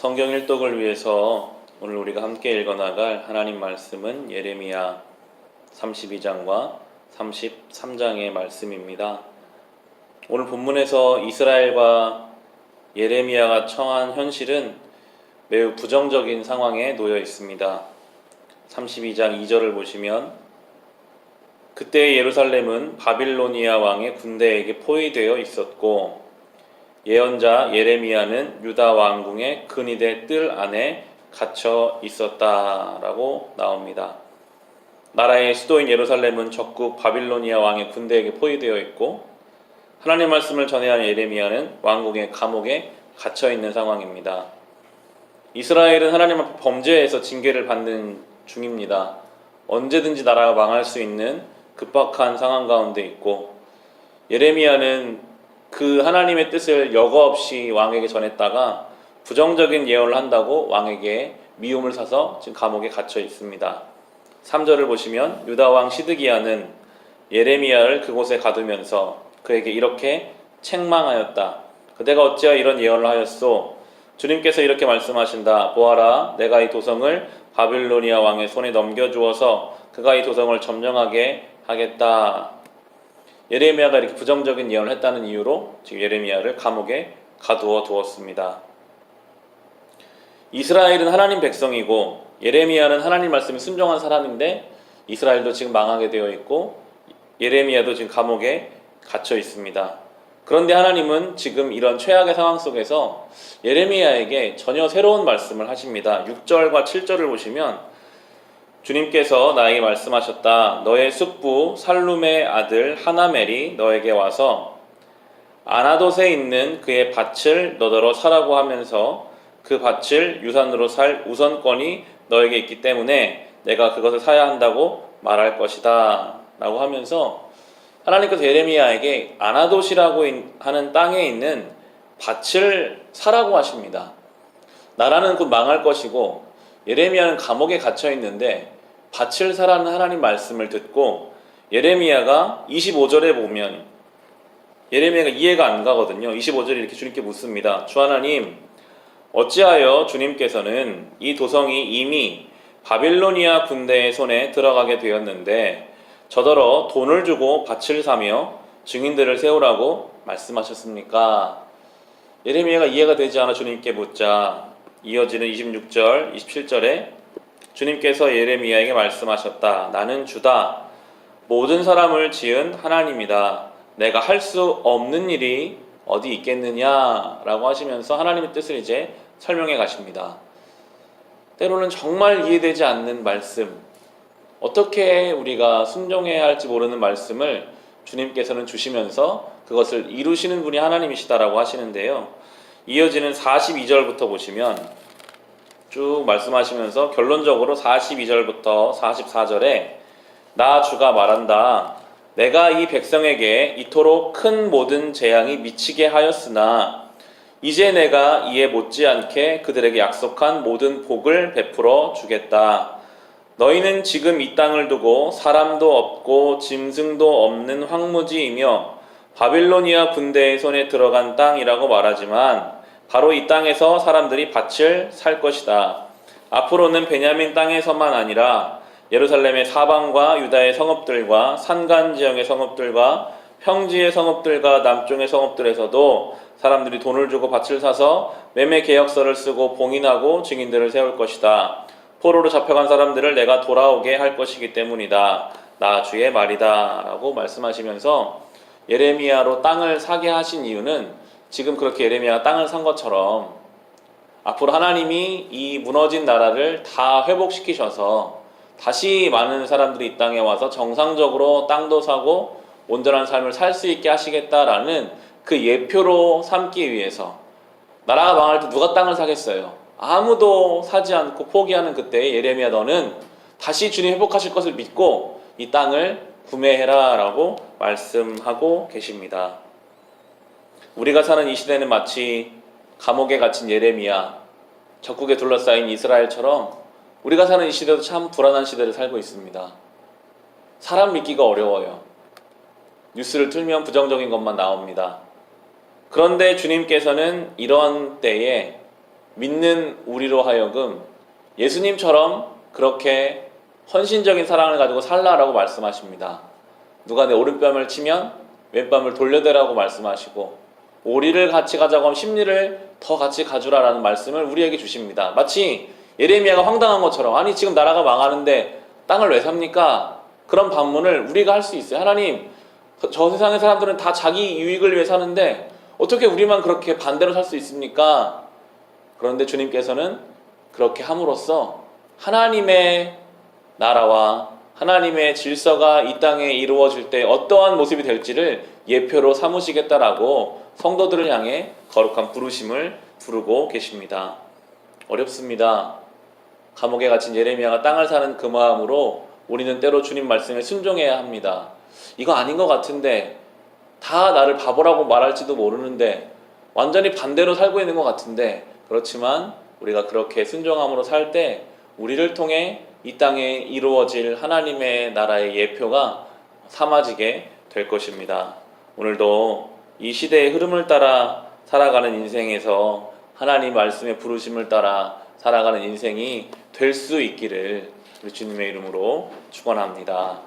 성경 일독을 위해서 오늘 우리가 함께 읽어나갈 하나님 말씀은 예레미야 32장과 33장의 말씀입니다. 오늘 본문에서 이스라엘과 예레미야가 처한 현실은 매우 부정적인 상황에 놓여 있습니다. 32장 2절을 보시면 그때 예루살렘은 바빌로니아 왕의 군대에게 포위되어 있었고 예언자 예레미야는 유다 왕궁의 근위대 뜰 안에 갇혀 있었다라고 나옵니다. 나라의 수도인 예루살렘은 적국 바빌로니아 왕의 군대에게 포위되어 있고 하나님 말씀을 전해야 할 예레미야는 왕궁의 감옥에 갇혀 있는 상황입니다. 이스라엘은 하나님 앞에 범죄해서 징계를 받는 중입니다. 언제든지 나라가 망할 수 있는 급박한 상황 가운데 있고 예레미야는 그 하나님의 뜻을 여과 없이 왕에게 전했다가 부정적인 예언을 한다고 왕에게 미움을 사서 지금 감옥에 갇혀 있습니다. 3절을 보시면 유다 왕 시드기야는 예레미야를 그곳에 가두면서 그에게 이렇게 책망하였다. 그대가 어찌하여 이런 예언을 하였소? 주님께서 이렇게 말씀하신다. 보아라, 내가 이 도성을 바빌로니아 왕의 손에 넘겨주어서 그가 이 도성을 점령하게 하겠다. 예레미야가 이렇게 부정적인 예언을 했다는 이유로 지금 예레미야를 감옥에 가두어 두었습니다. 이스라엘은 하나님 백성이고 예레미야는 하나님 말씀에 순종한 사람인데 이스라엘도 지금 망하게 되어 있고 예레미야도 지금 감옥에 갇혀 있습니다. 그런데 하나님은 지금 이런 최악의 상황 속에서 예레미야에게 전혀 새로운 말씀을 하십니다. 6절과 7절을 보시면 주님께서 나에게 말씀하셨다. 너의 숙부 살룸의 아들 하나멜이 너에게 와서 아나돗에 있는 그의 밭을 너더러 사라고 하면서 그 밭을 유산으로 살 우선권이 너에게 있기 때문에 내가 그것을 사야 한다고 말할 것이다 라고 하면서 하나님께서 예레미야에게 아나돗이라고 하는 땅에 있는 밭을 사라고 하십니다. 나라는 곧 망할 것이고 예레미야는 감옥에 갇혀 있는데 밭을 사라는 하나님 말씀을 듣고 예레미야가 25절에 보면 예레미야가 이해가 안 가거든요. 25절에 이렇게 주님께 묻습니다. 주 하나님, 어찌하여 주님께서는 이 도성이 이미 바빌로니아 군대의 손에 들어가게 되었는데 저더러 돈을 주고 밭을 사며 증인들을 세우라고 말씀하셨습니까? 예레미야가 이해가 되지 않아 주님께 묻자 이어지는 26절, 27절에 주님께서 예레미야에게 말씀하셨다. 나는 주다. 모든 사람을 지은 하나님이다. 내가 할 수 없는 일이 어디 있겠느냐 라고 하시면서 하나님의 뜻을 이제 설명해 가십니다. 때로는 정말 이해되지 않는 말씀, 어떻게 우리가 순종해야 할지 모르는 말씀을 주님께서는 주시면서 그것을 이루시는 분이 하나님이시다라고 하시는데요. 이어지는 42절부터 보시면 쭉 말씀하시면서 결론적으로 42절부터 44절에 나 주가 말한다. 내가 이 백성에게 이토록 큰 모든 재앙이 미치게 하였으나 이제 내가 이에 못지않게 그들에게 약속한 모든 복을 베풀어 주겠다. 너희는 지금 이 땅을 두고 사람도 없고 짐승도 없는 황무지이며 바빌로니아 군대의 손에 들어간 땅이라고 말하지만 바로 이 땅에서 사람들이 밭을 살 것이다. 앞으로는 베냐민 땅에서만 아니라 예루살렘의 사방과 유다의 성읍들과 산간 지역의 성읍들과 평지의 성읍들과 남쪽의 성읍들에서도 사람들이 돈을 주고 밭을 사서 매매 계약서를 쓰고 봉인하고 증인들을 세울 것이다. 포로로 잡혀간 사람들을 내가 돌아오게 할 것이기 때문이다. 나 주의 말이다 라고 말씀하시면서 예레미야로 땅을 사게 하신 이유는 지금 그렇게 예레미야가 땅을 산 것처럼 앞으로 하나님이 이 무너진 나라를 다 회복시키셔서 다시 많은 사람들이 이 땅에 와서 정상적으로 땅도 사고 온전한 삶을 살 수 있게 하시겠다라는 그 예표로 삼기 위해서. 나라가 망할 때 누가 땅을 사겠어요? 아무도 사지 않고 포기하는 그때에 예레미야 너는 다시 주님 회복하실 것을 믿고 이 땅을 구매해라 라고 말씀하고 계십니다. 우리가 사는 이 시대는 마치 감옥에 갇힌 예레미야, 적국에 둘러싸인 이스라엘처럼 우리가 사는 이 시대도 참 불안한 시대를 살고 있습니다. 사람 믿기가 어려워요. 뉴스를 틀면 부정적인 것만 나옵니다. 그런데 주님께서는 이런 때에 믿는 우리로 하여금 예수님처럼 그렇게 헌신적인 사랑을 가지고 살라라고 말씀하십니다. 누가 내 오른뺨을 치면 왼뺨을 돌려대라고 말씀하시고, 오리를 같이 가자고 하면 십리를 더 같이 가주라라는 말씀을 우리에게 주십니다. 마치 예레미야가 황당한 것처럼, 아니 지금 나라가 망하는데 땅을 왜 삽니까? 그런 반문을 우리가 할 수 있어요. 하나님, 저 세상의 사람들은 다 자기 유익을 위해 사는데 어떻게 우리만 그렇게 반대로 살 수 있습니까? 그런데 주님께서는 그렇게 함으로써 하나님의 나라와 하나님의 질서가 이 땅에 이루어질 때 어떠한 모습이 될지를 예표로 삼으시겠다라고 성도들을 향해 거룩한 부르심을 부르고 계십니다. 어렵습니다. 감옥에 갇힌 예레미야가 땅을 사는 그 마음으로 우리는 때로 주님 말씀에 순종해야 합니다. 이거 아닌 것 같은데, 다 나를 바보라고 말할지도 모르는데, 완전히 반대로 살고 있는 것 같은데, 그렇지만 우리가 그렇게 순종함으로 살 때 우리를 통해 이 땅에 이루어질 하나님의 나라의 예표가 삼아지게 될 것입니다. 오늘도 이 시대의 흐름을 따라 살아가는 인생에서 하나님 말씀의 부르심을 따라 살아가는 인생이 될 수 있기를 우리 주님의 이름으로 축원합니다.